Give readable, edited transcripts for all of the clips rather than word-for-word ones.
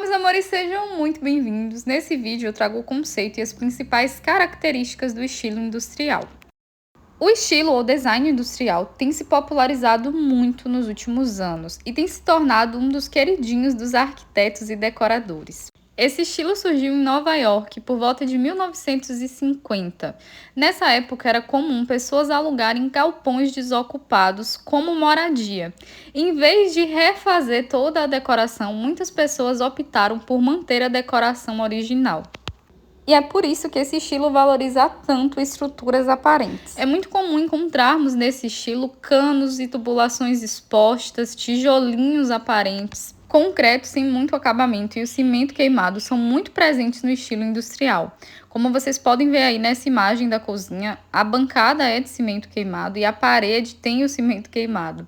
meus amores, sejam muito bem-vindos. Nesse vídeo eu trago o conceito e as principais características do estilo industrial. O estilo ou design industrial tem se popularizado muito nos últimos anos e tem se tornado um dos queridinhos dos arquitetos e decoradores. Esse estilo surgiu em Nova York por volta de 1950. Nessa época era comum pessoas alugarem galpões desocupados como moradia. Em vez de refazer toda a decoração, muitas pessoas optaram por manter a decoração original. E é por isso que esse estilo valoriza tanto estruturas aparentes. É muito comum encontrarmos nesse estilo canos e tubulações expostas, tijolinhos aparentes, concreto sem muito acabamento e o cimento queimado são muito presentes no estilo industrial. Como vocês podem ver aí nessa imagem da cozinha, a bancada é de cimento queimado e a parede tem o cimento queimado.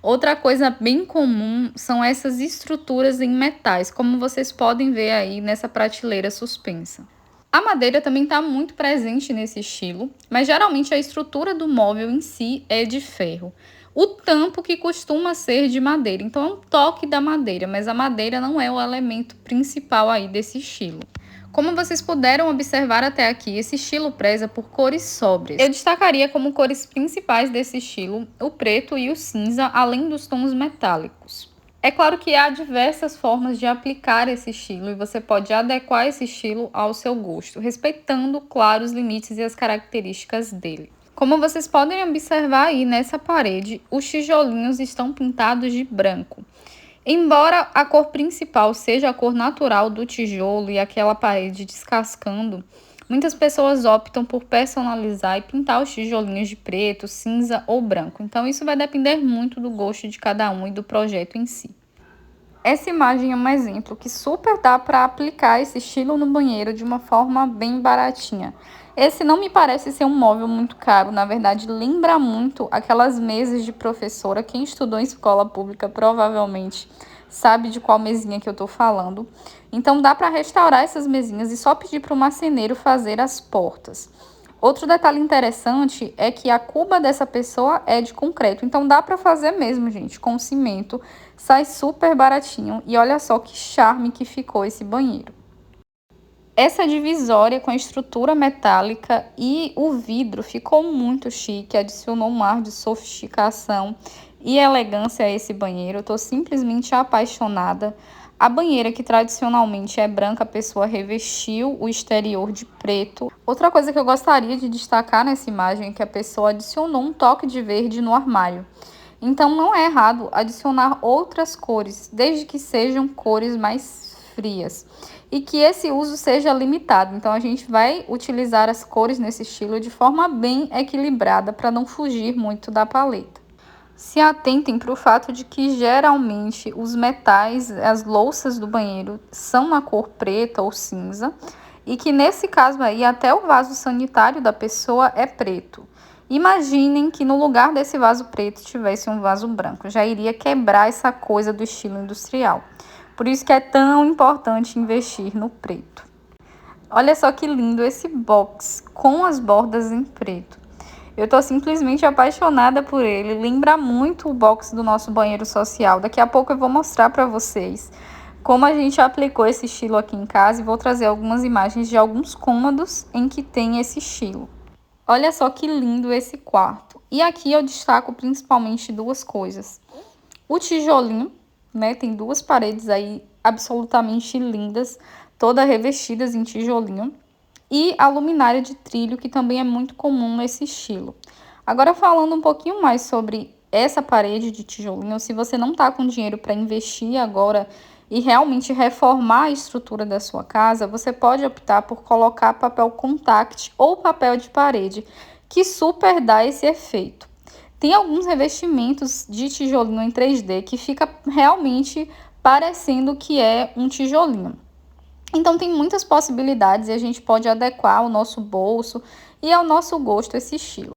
Outra coisa bem comum são essas estruturas em metais, como vocês podem ver aí nessa prateleira suspensa. A madeira também está muito presente nesse estilo, mas geralmente a estrutura do móvel em si é de ferro. O tampo que costuma ser de madeira, então é um toque da madeira, mas a madeira não é o elemento principal aí desse estilo. Como vocês puderam observar até aqui, esse estilo preza por cores sóbrias. Eu destacaria como cores principais desse estilo o preto e o cinza, além dos tons metálicos. É claro que há diversas formas de aplicar esse estilo e você pode adequar esse estilo ao seu gosto, respeitando, claro, os limites e as características dele. Como vocês podem observar aí nessa parede, os tijolinhos estão pintados de branco. Embora a cor principal seja a cor natural do tijolo e aquela parede descascando, muitas pessoas optam por personalizar e pintar os tijolinhos de preto, cinza ou branco. Então isso vai depender muito do gosto de cada um e do projeto em si. Essa imagem é um exemplo que super dá para aplicar esse estilo no banheiro de uma forma bem baratinha. Esse não me parece ser um móvel muito caro, na verdade lembra muito aquelas mesas de professora. Quem estudou em escola pública provavelmente sabe de qual mesinha que eu estou falando. Então dá para restaurar essas mesinhas e só pedir para o marceneiro fazer as portas. Outro detalhe interessante é que a cuba dessa pessoa é de concreto, então dá para fazer mesmo, gente, com cimento, sai super baratinho e olha só que charme que ficou esse banheiro. Essa divisória com a estrutura metálica e o vidro ficou muito chique, adicionou um ar de sofisticação e elegância a esse banheiro, eu tô simplesmente apaixonada. A banheira, que tradicionalmente é branca, a pessoa revestiu o exterior de preto. Outra coisa que eu gostaria de destacar nessa imagem é que a pessoa adicionou um toque de verde no armário. Então não é errado adicionar outras cores, desde que sejam cores mais frias. E que esse uso seja limitado. Então a gente vai utilizar as cores nesse estilo de forma bem equilibrada para não fugir muito da paleta. Se atentem para o fato de que geralmente os metais, as louças do banheiro são na cor preta ou cinza e que nesse caso aí até o vaso sanitário da pessoa é preto. Imaginem que no lugar desse vaso preto tivesse um vaso branco, já iria quebrar essa coisa do estilo industrial. Por isso que é tão importante investir no preto. Olha só que lindo esse box com as bordas em preto. Eu tô simplesmente apaixonada por ele, lembra muito o box do nosso banheiro social. Daqui a pouco eu vou mostrar para vocês como a gente aplicou esse estilo aqui em casa e vou trazer algumas imagens de alguns cômodos em que tem esse estilo. Olha só que lindo esse quarto. E aqui eu destaco principalmente duas coisas. O tijolinho, né? Tem duas paredes aí absolutamente lindas, todas revestidas em tijolinho. E a luminária de trilho, que também é muito comum nesse estilo. Agora, falando um pouquinho mais sobre essa parede de tijolinho, se você não está com dinheiro para investir agora e realmente reformar a estrutura da sua casa, você pode optar por colocar papel contact ou papel de parede, que super dá esse efeito. Tem alguns revestimentos de tijolinho em 3D que fica realmente parecendo que é um tijolinho. Então tem muitas possibilidades e a gente pode adequar ao nosso bolso e ao nosso gosto esse estilo.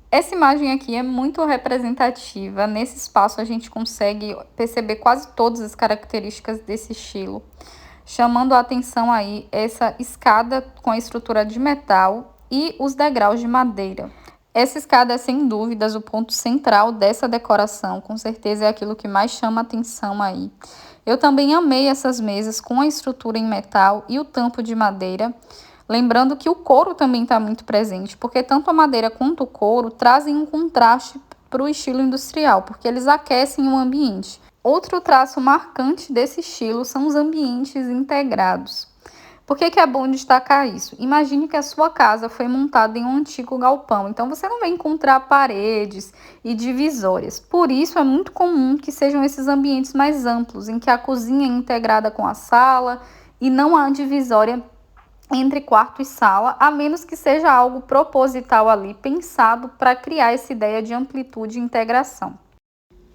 Essa imagem aqui é muito representativa. Nesse espaço a gente consegue perceber quase todas as características desse estilo, chamando a atenção aí essa escada com a estrutura de metal e os degraus de madeira. Essa escada é, sem dúvidas, o ponto central dessa decoração, com certeza é aquilo que mais chama atenção aí. Eu também amei essas mesas com a estrutura em metal e o tampo de madeira. Lembrando que o couro também está muito presente, porque tanto a madeira quanto o couro trazem um contraste para o estilo industrial, porque eles aquecem o ambiente. Outro traço marcante desse estilo são os ambientes integrados. Por que é bom destacar isso? Imagine que a sua casa foi montada em um antigo galpão, então você não vai encontrar paredes e divisórias. Por isso é muito comum que sejam esses ambientes mais amplos, em que a cozinha é integrada com a sala e não há divisória entre quarto e sala, a menos que seja algo proposital ali, pensado para criar essa ideia de amplitude e integração.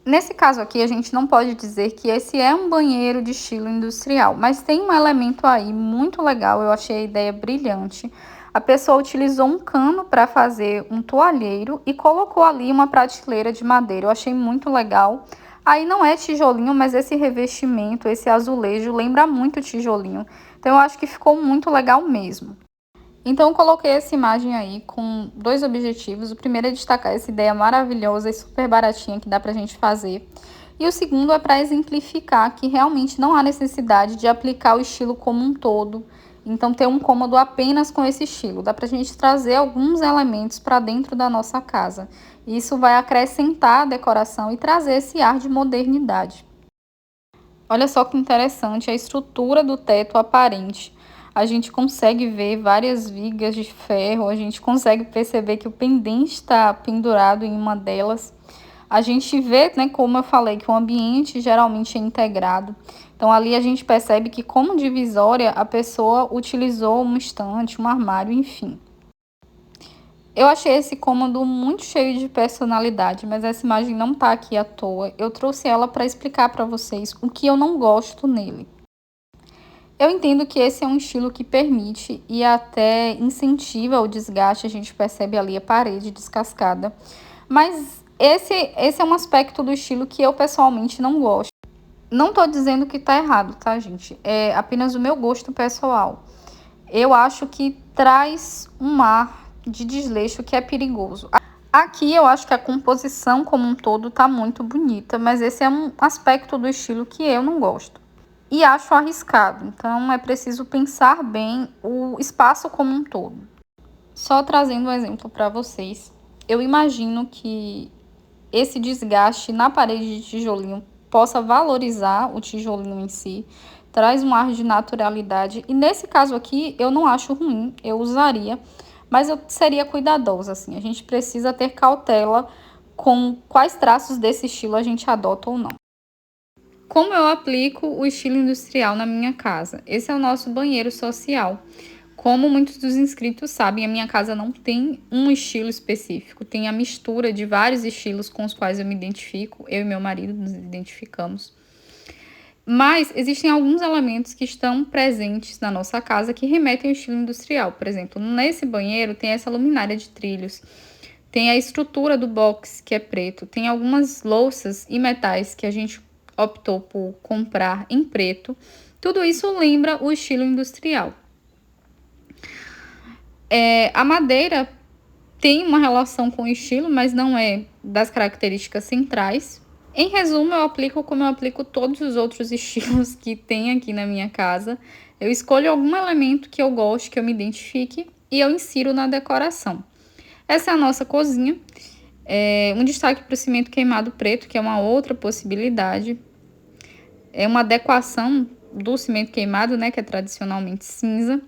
Nesse caso aqui, a gente não pode dizer que esse é um banheiro de estilo industrial, mas tem um elemento aí muito legal, eu achei a ideia brilhante. A pessoa utilizou um cano para fazer um toalheiro e colocou ali uma prateleira de madeira, eu achei muito legal. Aí não é tijolinho, mas esse revestimento, esse azulejo, lembra muito tijolinho. Então eu acho que ficou muito legal mesmo. Então eu coloquei essa imagem aí com dois objetivos. O primeiro é destacar essa ideia maravilhosa e super baratinha que dá pra gente fazer. E o segundo é para exemplificar que realmente não há necessidade de aplicar o estilo como um todo. Então ter um cômodo apenas com esse estilo. Dá pra gente trazer alguns elementos para dentro da nossa casa. Isso vai acrescentar a decoração e trazer esse ar de modernidade. Olha só que interessante a estrutura do teto aparente. A gente consegue ver várias vigas de ferro, a gente consegue perceber que o pendente está pendurado em uma delas. A gente vê, né, como eu falei, que o ambiente geralmente é integrado. Então ali a gente percebe que como divisória a pessoa utilizou um estante, um armário, enfim. Eu achei esse cômodo muito cheio de personalidade, mas essa imagem não tá aqui à toa. Eu trouxe ela para explicar para vocês o que eu não gosto nele. Eu entendo que esse é um estilo que permite e até incentiva o desgaste, a gente percebe ali a parede descascada. Mas esse é um aspecto do estilo que eu pessoalmente não gosto. Não tô dizendo que tá errado, tá, gente? É apenas o meu gosto pessoal. Eu acho que traz um ar de desleixo que é perigoso. Aqui eu acho que a composição como um todo tá muito bonita, mas esse é um aspecto do estilo que eu não gosto. E acho arriscado, então é preciso pensar bem o espaço como um todo. Só trazendo um exemplo para vocês, eu imagino que esse desgaste na parede de tijolinho possa valorizar o tijolinho em si, traz um ar de naturalidade, e nesse caso aqui eu não acho ruim, eu usaria, mas eu seria cuidadosa, assim, a gente precisa ter cautela com quais traços desse estilo a gente adota ou não. Como eu aplico o estilo industrial na minha casa? Esse é o nosso banheiro social. Como muitos dos inscritos sabem, a minha casa não tem um estilo específico, tem a mistura de vários estilos com os quais eu me identifico, eu e meu marido nos identificamos. Mas existem alguns elementos que estão presentes na nossa casa que remetem ao estilo industrial. Por exemplo, nesse banheiro tem essa luminária de trilhos, tem a estrutura do box, que é preto, tem algumas louças e metais que a gente optou por comprar em preto. Tudo isso lembra o estilo industrial. A madeira tem uma relação com o estilo, mas não é das características centrais. Em resumo, eu aplico como eu aplico todos os outros estilos que tem aqui na minha casa. Eu escolho algum elemento que eu goste, que eu me identifique, e eu insiro na decoração. Essa é a nossa cozinha. Um destaque para o cimento queimado preto, que é uma outra possibilidade. É uma adequação do cimento queimado, né, que é tradicionalmente cinza.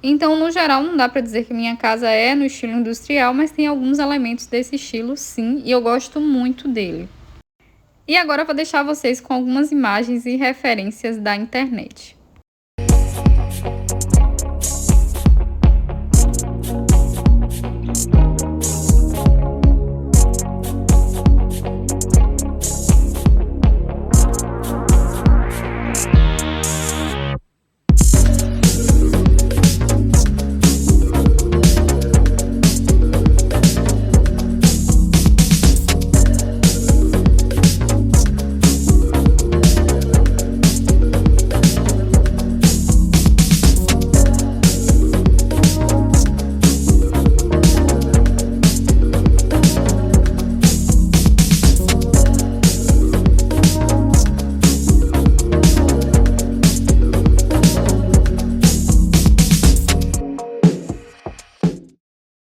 Então, no geral, não dá para dizer que minha casa é no estilo industrial, mas tem alguns elementos desse estilo, sim, e eu gosto muito dele. E agora eu vou deixar vocês com algumas imagens e referências da internet.